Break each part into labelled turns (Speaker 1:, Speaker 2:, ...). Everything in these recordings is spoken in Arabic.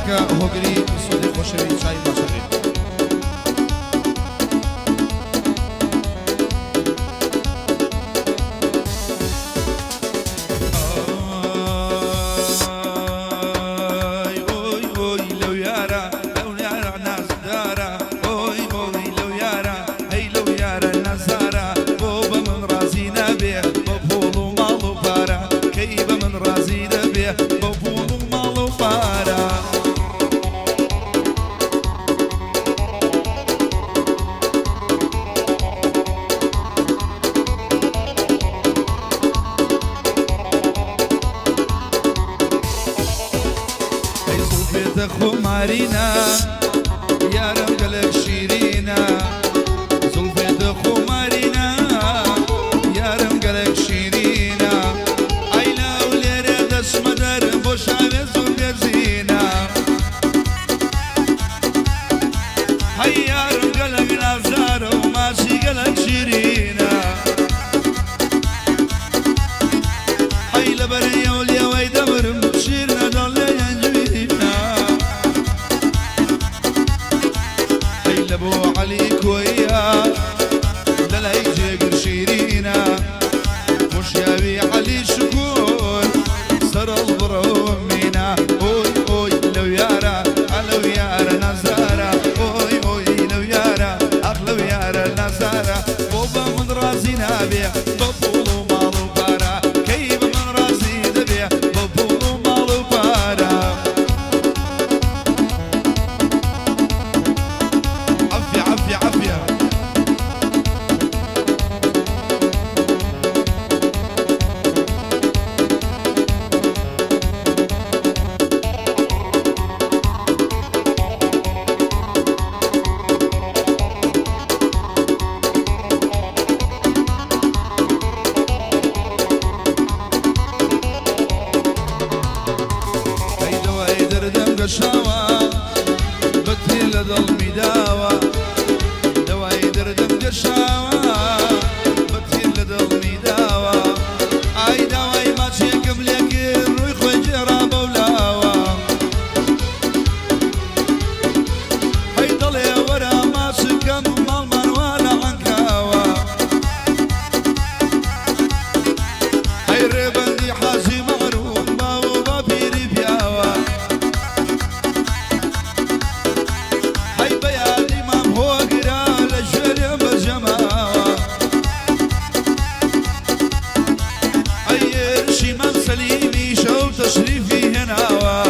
Speaker 1: کاکە هۆگری سودی خۆشەوی چای باشەڕێ خمارينا يا رجلك شيرينا زلفة خمارينا يا رجلك شيرينا عيلا وليرة دش مدر بوش عوز وجزينا هيا رجلك نزار وماشي قلك شيرينا عيلا بريا وليا ويدبرم شيرنا دولة ابو عليك وياه لا يجي شيرينا مش يبي علي شكور صار البروم مينا اوي اوي لو يارا لو يارا نزارة اوي اوي لو يارا لو يارا نزارة بابا من راسي نابيع بابولو مالو بارا كيف من راسي نبيع بابولو مالو بارا شاوى بطي لظلمي داوى دواي دردم قشاوى بطي لظلمي داوى اي دواي ما تشيكم لك روي خوي جرابة ولاوى هاي ضلي ورا ما سكم مالمن وانا عنكاوى هاي ريبندي حازي معروف باو بابيري بياوى تشريفي هناوى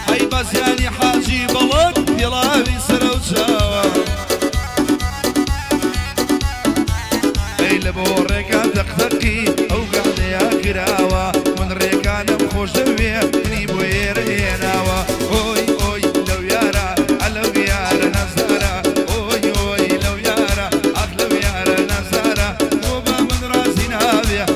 Speaker 1: هاي بس يعني حاجي بلد يلاوي سروجاوى هاي لبوريكا تقتقي او قاعد يا كراوى من ريكان بخوش دويه ني بوير هناوى اوي اوي لو يارا لو يارا نزارة اوي اوي لو يارا لو يارا نزارة وما من راسي نابيه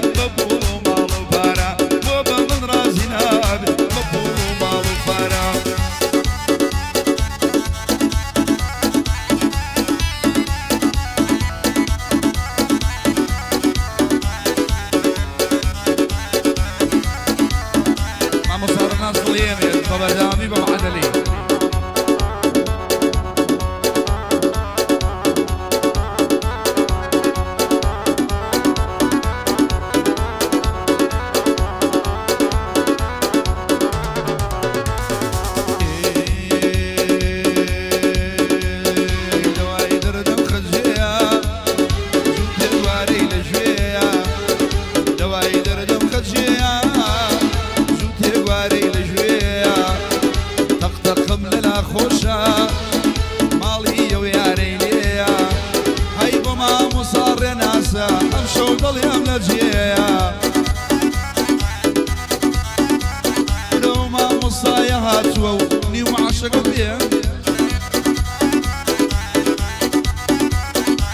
Speaker 1: بابا دامي بابا عدلي دواي دردم خجية جوتي دواري لجوية دواي دردم خجية جوتي دواري لجوية تقتقم لنا خوشة مالي وياري ليا هاي بما مصار ناسا امشو ضل يا ملجيا لو ما مصايا هاتوا ني وعشق بيا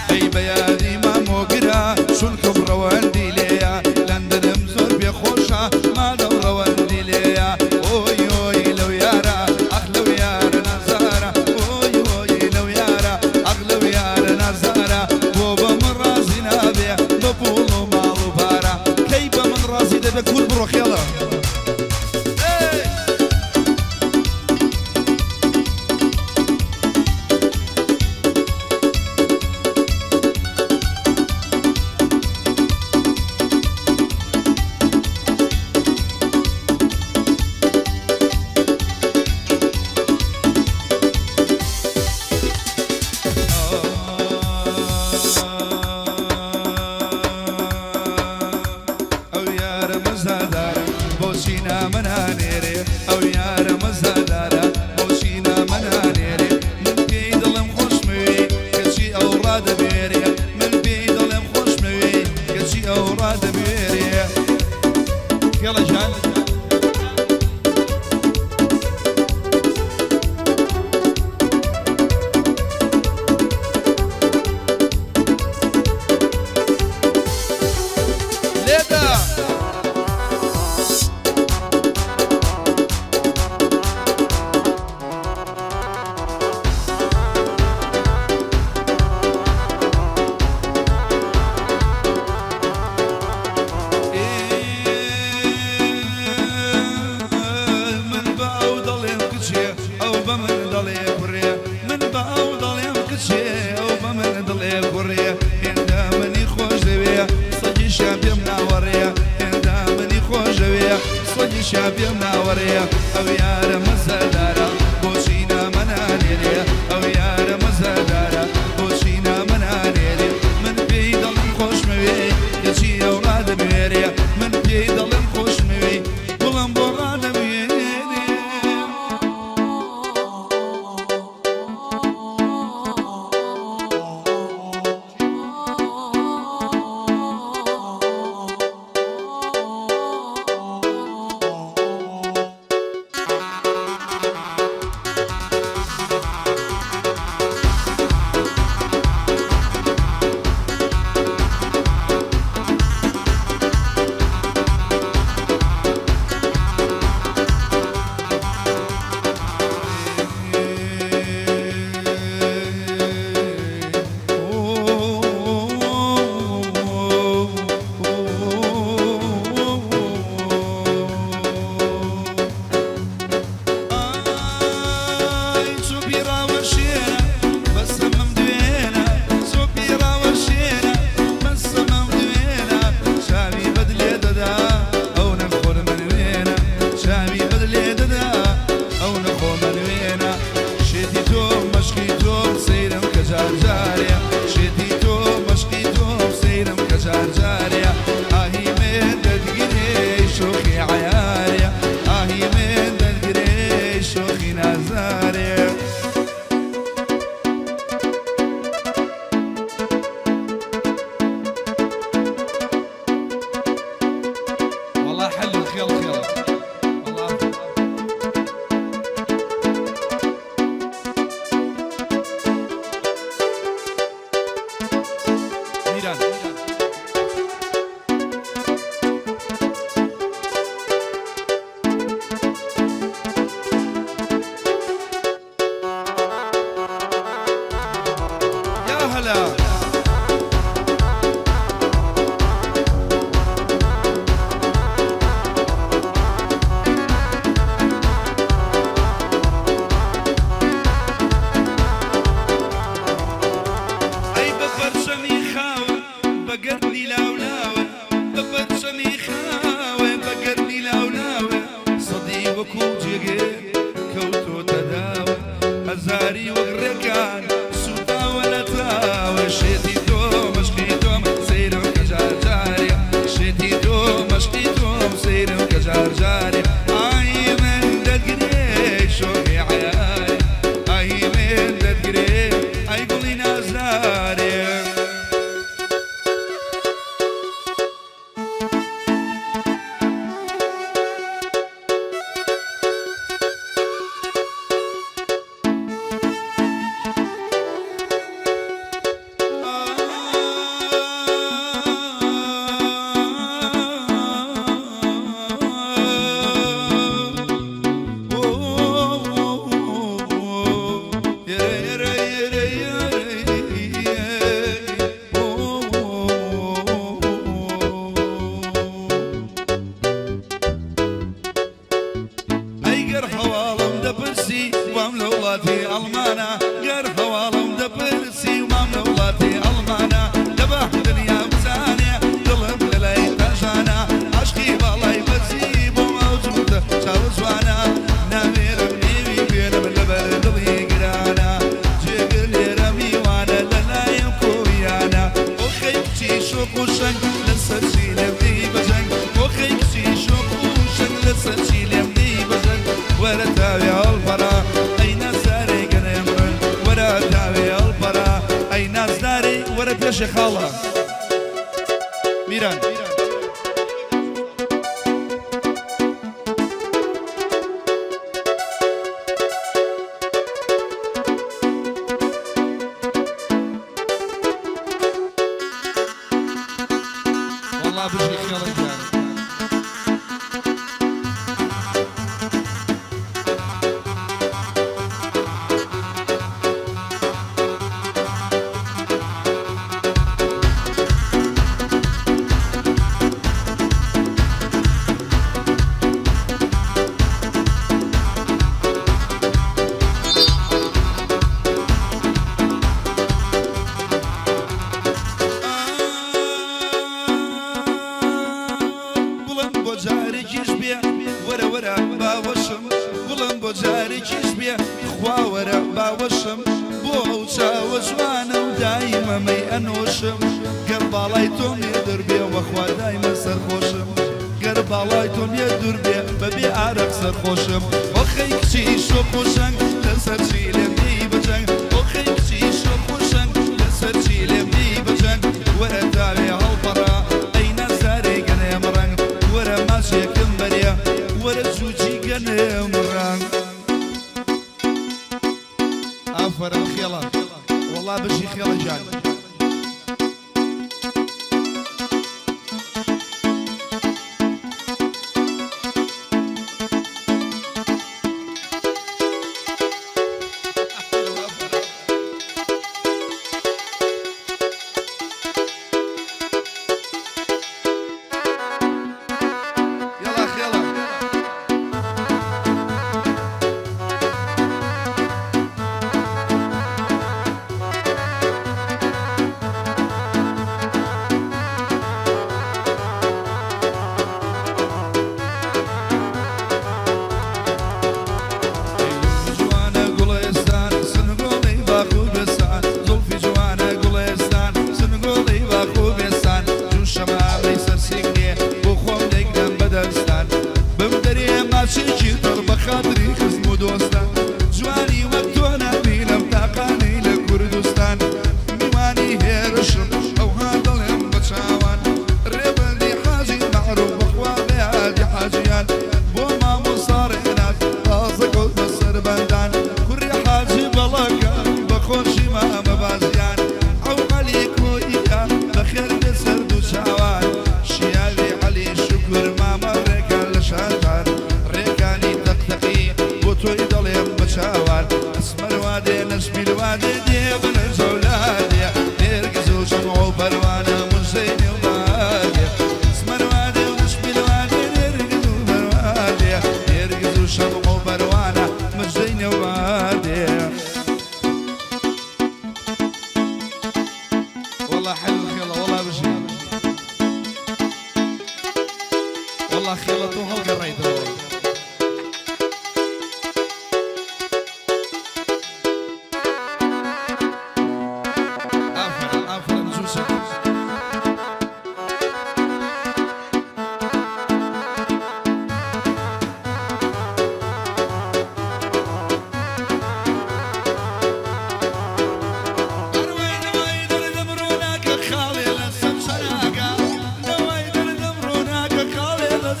Speaker 1: هاي بيادي ما موقرا شنكم رواندي ليا لندن مزور بيخوشة ما دو رواندي ليا اوي اوي لو يارا لو يارا نزارة اوي اوي لو يارا لو يارا نزارة بوبا من راسي نابيع ببولو مالو بارا كيف من راسي ده بكل بروخ يلا بني شابي مناورية أو يا رمزدارة بوشينا منانيرية أو يا رمزدارة بوشينا منانيرية من بيد الخوش موي يجي أولاد ميرية من بيد الخوش موي بلن بغاد ميرية
Speaker 2: يا خالة ميران والله بشي خيالك يعني
Speaker 1: نوشم قرباڵای تۆم لێ دەربێ وەخوا دایمە سەرخۆشم گەرباڵای تۆم لێ دووربێ بەبێ ئارەق سەرخۆشم ئۆخەی کچی شۆخۆشەنگ لەسەر چی لێم دی بەجەنگ ئۆخەی کچی شۆخۆشەنگ لەسەر چی لێم دی بەجەنگ وەرە داوێ هەڵپەڕا ئەی نەزارەی گەنێم ڕەنگ وەرە ماچێکم بەرێ وەرە جووچی گەنێم ڕەنگ
Speaker 2: ئافەرم خێڵە وەڵا بەشی خێڵە جان
Speaker 1: يلا خێڵە جوانە گوڵێستان سنگۆڵی باخ و بێستان زوڵفی جوانە گوڵێستان سنگۆڵی باخ و بێستان دوو شەمامەی سەرسینگێ بۆ خۆم دەیگرم بەدەستان بم دەرێ ماچێکی تڕ بە خاتری خزم و دۆستان جوانی وەک تۆ نابینم تاقانەی لە کوردستان میوانی هێرشم ئەوها دەڵێم بە چاوان ڕێبەندی حاجی مەعروف بەخوا بەیادی حاجیان بۆ مامۆستا ڕێنات تازە گۆڵ بەسەر بەندان کوڕی حاجی بەڵەکان بە خۆشی مامە بازیان ئەو عەلی کۆئیە بەخێر لەسەر دوو چاوان شیاوی عەلی شوکر مامە ڕێکان لە شانتان ڕێکانی تەقتەقی بۆ تۆی دەڵێم بە چاوان ئەسمەر وادێ نەشمیل وادێ دێ بنە جەولادێ نێرگز و شەمع و پەروانە موژدەی نێودادێ ئەسمەر وادێ و نەشمیل وادێ نێرگز و پەروانێ نێرگز و شەمع و پەروانە موژدەی نێودادێ
Speaker 2: والله حلو خيلة والله بشي والله خيلة تو هالقريته آفر نجوسك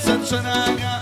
Speaker 1: Sanchanaga